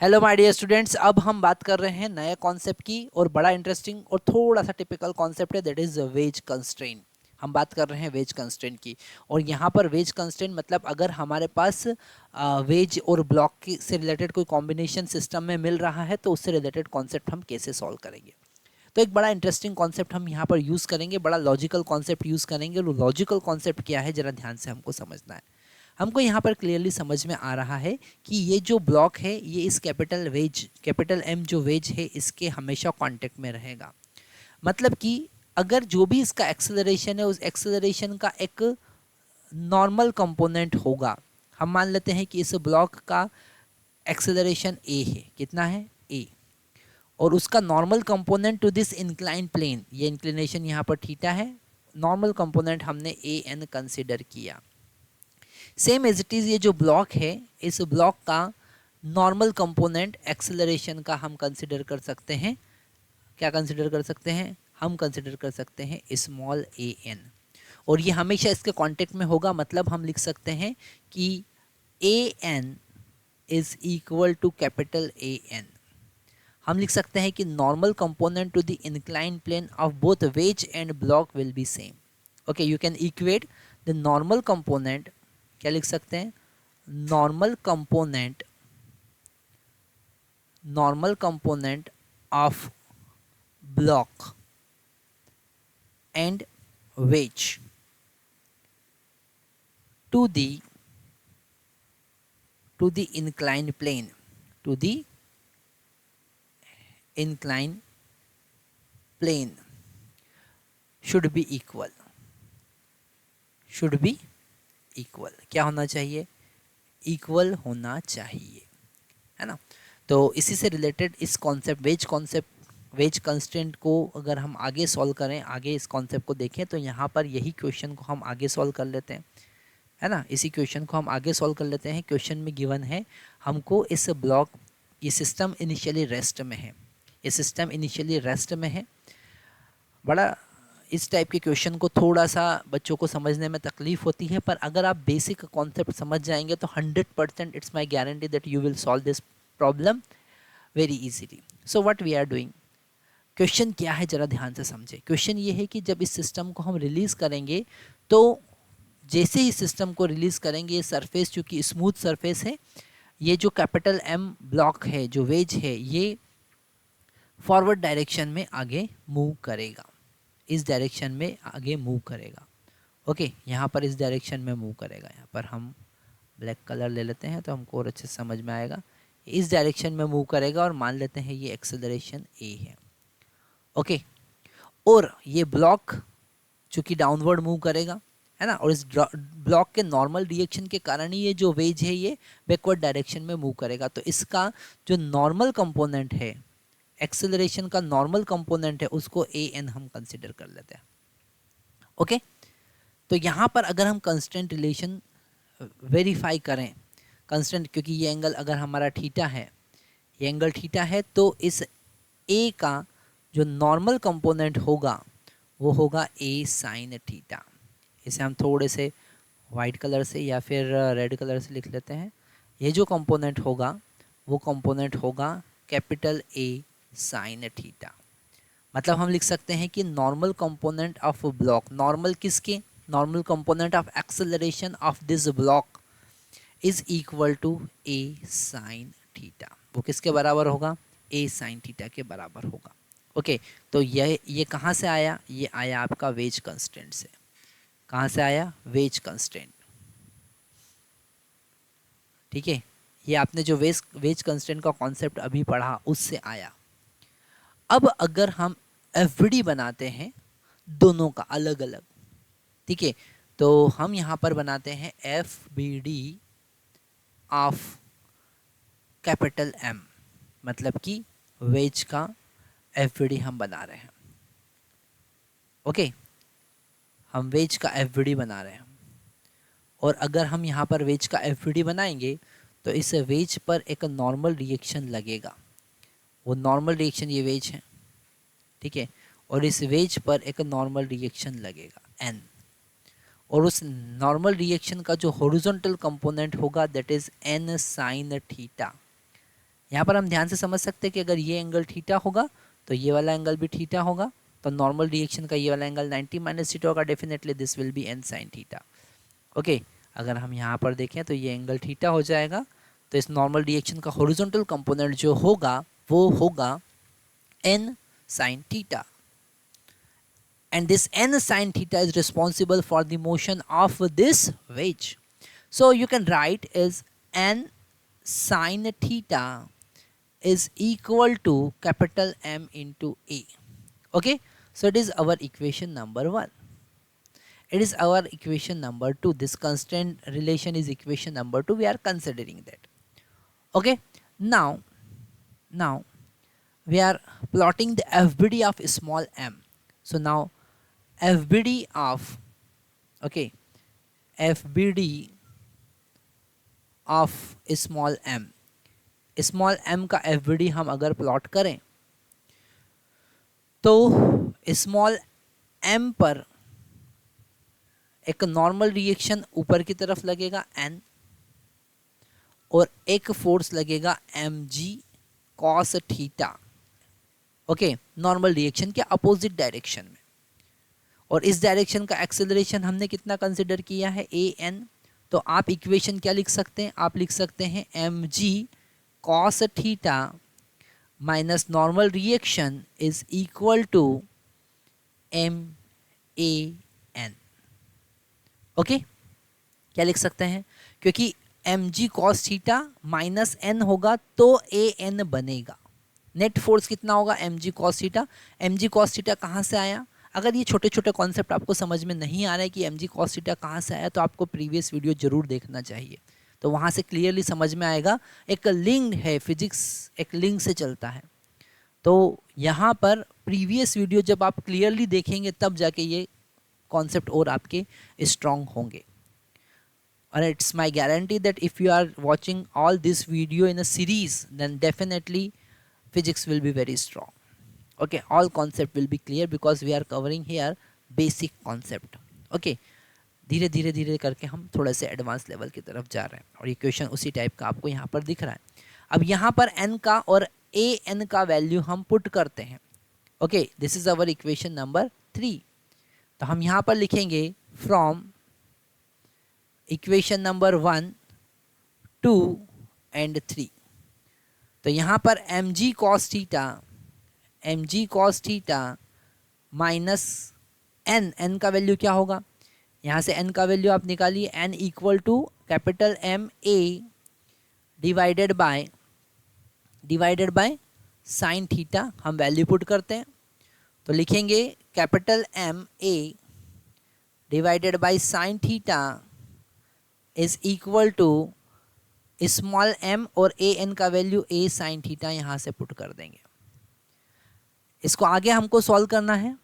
Hello my dear students, अब हम बात कर रहे हैं नए कॉन्सेप्ट की और बड़ा इंटरेस्टिंग और थोड़ा सा टिपिकल कॉन्सेप्ट है, दैट इज वेज कंस्ट्रेंट। हम बात कर रहे हैं वेज कंस्ट्रेंट की। और यहाँ पर वेज कंस्ट्रेंट मतलब अगर हमारे पास वेज और ब्लॉक की से रिलेटेड कोई कॉम्बिनेशन सिस्टम में मिल रहा है तो उससे रिलेटेड कॉन्सेप्ट हम कैसे सॉल्व करेंगे। तो एक बड़ा इंटरेस्टिंग कॉन्सेप्ट हम यहाँ पर यूज़ करेंगे, बड़ा लॉजिकल कॉन्सेप्ट यूज़ करेंगे। और लॉजिकल कॉन्सेप्ट क्या है, ज़रा ध्यान से हमको समझना है। हमको यहाँ पर क्लियरली समझ में आ रहा है कि ये जो ब्लॉक है ये इस कैपिटल एम जो वेज है इसके हमेशा कांटेक्ट में रहेगा। मतलब कि अगर जो भी इसका एक्सेलरेशन है उस एक्सेलरेशन का एक नॉर्मल कंपोनेंट होगा। हम मान लेते हैं कि इस ब्लॉक का एक्सेलरेशन ए है, कितना है ए, और उसका normal component to this incline plane, ये इंक्लिनेशन यहाँ पर थीटा है, नॉर्मल कंपोनेंट हमने ए एन कंसिडर किया। सेम एज इट इज़ ये जो ब्लॉक है इस ब्लॉक का नॉर्मल कंपोनेंट एक्सेलरेशन का हम कंसिडर कर सकते हैं। क्या कंसिडर कर सकते हैं? हम कंसिडर कर सकते हैं स्मॉल ए एन। और ये हमेशा इसके कांटेक्ट में होगा, मतलब हम लिख सकते हैं कि A N is equal to capital A N. हम लिख सकते हैं कि normal component to the incline plane of both wedge and block will be same. Okay, you can equate the normal component, क्या लिख सकते हैं? Normal component of block and wedge to the inclined plane, to the inclined plane should be equal, क्या होना चाहिए? Equal होना चाहिए, है ना। तो इसी से रिलेटेड इस वेज कंस्ट्रेंट को अगर हम आगे सॉल्व करें, आगे इस कॉन्सेप्ट को देखें तो यहाँ पर यही क्वेश्चन को हम आगे सॉल्व कर लेते हैं, है ना। इसी क्वेश्चन को हम आगे सॉल्व कर लेते हैं। क्वेश्चन में गिवन है हमको इस ब्लॉक, ये सिस्टम इनिशियली रेस्ट में है, बड़ा इस टाइप के क्वेश्चन को थोड़ा सा बच्चों को समझने में तकलीफ होती है, पर अगर आप बेसिक कॉन्सेप्ट समझ जाएंगे तो 100% it's my guarantee that you will solve this problem very easily. So what we are doing, question क्या है जरा ध्यान से समझे। क्वेश्चन ये है कि जब इस सिस्टम को हम रिलीज़ करेंगे तो जैसे ही सिस्टम को रिलीज़ करेंगे ये सरफेस चूँकि स्मूथ सरफेस है, ये जो कैपिटल एम ब्लॉक है जो वेज है ये फॉरवर्ड डायरेक्शन में आगे मूव करेगा, इस डायरेक्शन में आगे मूव करेगा। ओके, यहाँ पर इस डायरेक्शन में मूव करेगा। यहाँ पर हम ब्लैक कलर ले लेते हैं तो हमको और अच्छे से समझ में आएगा। इस डायरेक्शन में मूव करेगा और मान लेते हैं ये एक्सेलरेशन ए है। ओके, और ये ब्लॉक चूँकि डाउनवर्ड मूव करेगा, है ना, और इस ब्लॉक के नॉर्मल रिएक्शन के कारण ही ये जो वेज है ये बैकवर्ड डायरेक्शन में मूव करेगा। तो इसका जो नॉर्मल कंपोनेंट है, एक्सेलरेशन का नॉर्मल कंपोनेंट है, उसको ए एन हम कंसिडर कर लेते हैं। ओके, तो यहाँ पर अगर हम कंस्टेंट रिलेशन वेरीफाई करें, कंस्टेंट क्योंकि ये एंगल अगर हमारा थीटा है, ये एंगल थीटा है, तो इस ए का जो नॉर्मल कंपोनेंट होगा वो होगा ए साइन थीटा। इसे हम थोड़े से वाइट कलर से या फिर रेड कलर से लिख लेते हैं। ये जो कंपोनेंट होगा वो कंपोनेंट होगा कैपिटल ए साइन थीटा। मतलब हम लिख सकते हैं कि normal component of block, normal किसके? Normal component of acceleration of this block is equal to A sine theta. वो किसके बराबर होगा? ए साइन थीटा के बराबर होगा। ओके, तो ये कहाँ से आया? ये आया आपका वेज कंस्टेंट से। कहाँ से आया? Wedge constant. ठीक है, ये आपने जो वेज कंस्टेंट का कॉन्सेप्ट अभी पढ़ा उससे आया। अब अगर हम एफबीडी बनाते हैं दोनों का अलग अलग, ठीक है, तो हम यहाँ पर बनाते हैं एफबीडी ऑफ कैपिटल एम, मतलब कि वेज का एफबीडी हम बना रहे हैं। ओके, हम वेज का एफबीडी बना रहे हैं, और अगर हम यहाँ पर वेज का एफबीडी बनाएंगे तो इस वेज पर एक नॉर्मल रिएक्शन लगेगा। वो नॉर्मल रिएक्शन ये वेज है, ठीक है, और इस वेज पर एक नॉर्मल रिएक्शन लगेगा एन, और उस नॉर्मल रिएक्शन का जो हॉरिजॉन्टल कंपोनेंट होगा that is an sine theta, यहाँ पर हम ध्यान से समझ सकते हैं कि अगर ये एंगल थीटा होगा तो ये वाला एंगल भी थीटा होगा, तो नॉर्मल रिएक्शन का ये वाला एंगल 90 माइनस थीटा होगा, definitely this will be N sine theta. Okay, अगर हम यहाँ पर देखें तो ये एंगल थीटा हो जाएगा, तो इस नॉर्मल रिएक्शन का हॉरिजॉन्टल कंपोनेंट जो होगा वो होगा n sin theta, and this n sin theta is responsible for the motion of this wedge. So you can write is n sin theta is equal to capital M into A. Okay, so it is our equation number 1. It is our equation number 2. This constant relation is equation number 2. We are considering that. Okay, now we are plotting the FBD of small m. So now FBD of, okay, FBD of small m, small m का FBD हम अगर plot करें तो small m पर एक normal reaction ऊपर की तरफ लगेगा n, और एक फोर्स लगेगा mg cos theta, okay, normal reaction के अपोजिट डायरेक्शन में। और इस डायरेक्शन का एक्सेलरेशन हमने कितना कंसिडर किया है, an। तो आप इक्वेशन क्या लिख सकते हैं, आप लिख सकते हैं mg cos theta minus normal reaction is equal to MAN। Okay, क्या लिख सकते हैं, क्योंकि mg cos theta minus n होगा तो an बनेगा। नेट फोर्स कितना होगा, mg cos theta. mg cos theta कहाँ से आया, अगर ये छोटे छोटे कॉन्सेप्ट आपको समझ में नहीं आ रहा है कि mg cos थीटा कहाँ से आया, तो आपको प्रीवियस वीडियो जरूर देखना चाहिए, तो वहाँ से क्लियरली समझ में आएगा। एक लिंक है, फिजिक्स एक लिंक से चलता है, तो यहाँ पर प्रीवियस वीडियो जब आप क्लियरली देखेंगे तब जाके ये कॉन्सेप्ट और आपके स्ट्रॉन्ग होंगे। और it's my guarantee that if you are watching all this video in a series then definitely physics will be very strong. Okay, all concept will be clear because we are covering here basic concept. Okay, धीरे धीरे धीरे करके हम थोड़ा से advance level की तरफ जा रहे हैं, और इक्वेशन उसी टाइप का आपको यहाँ पर दिख रहा है। अब यहाँ पर n का और an का वैल्यू हम पुट करते हैं। Okay, this is our equation number 3। तो हम यहाँ पर लिखेंगे फ्रॉम इक्वेशन नंबर 1, 2 एंड 3। तो यहाँ पर mg cos theta minus n का वैल्यू क्या होगा, यहाँ से n का वैल्यू आप निकालिए, n equal to capital M A divided by sine theta. हम वैल्यू पुट करते हैं तो लिखेंगे capital M A divided by sine theta is equal to small m और an का वैल्यू a साइन थीटा यहाँ से पुट कर देंगे। इसको आगे हमको सॉल्व करना है,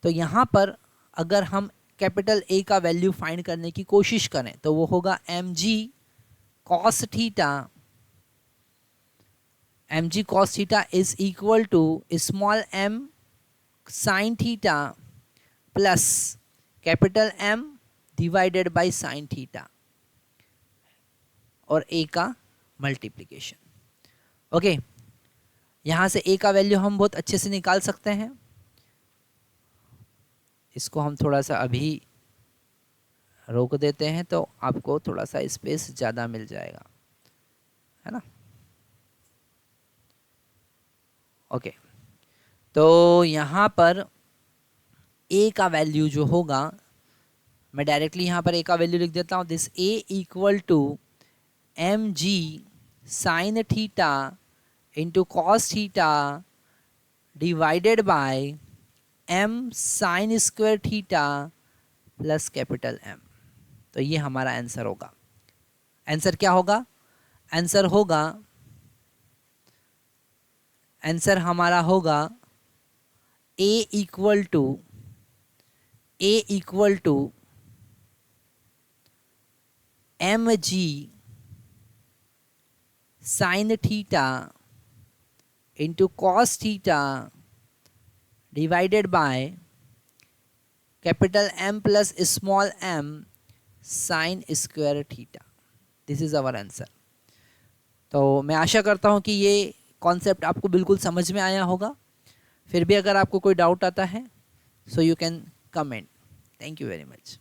तो यहाँ पर अगर हम कैपिटल A का वैल्यू फाइंड करने की कोशिश करें तो वो होगा mg cos theta is equal to small m sine theta plus capital M divided by sine theta और a का मल्टीप्लिकेशन। ओके, यहाँ से a का वैल्यू हम बहुत अच्छे से निकाल सकते हैं। इसको हम थोड़ा सा अभी रोक देते हैं तो आपको थोड़ा सा स्पेस ज़्यादा मिल जाएगा, है ना। ओके, तो यहाँ पर a का वैल्यू जो होगा, मैं डायरेक्टली यहाँ पर a का वैल्यू लिख देता हूँ। This a equal to mg sine theta into cos theta divided by m sine square theta plus capital M। तो ये हमारा आंसर होगा। आंसर क्या होगा, आंसर हमारा होगा a equal to mg sine theta into cos theta divided by capital M plus small m sine square theta. This is our answer. तो मैं आशा करता हूँ कि ये कॉन्सेप्ट आपको बिल्कुल समझ में आया होगा। फिर भी अगर आपको कोई डाउट आता है, so you can comment. Thank you very much.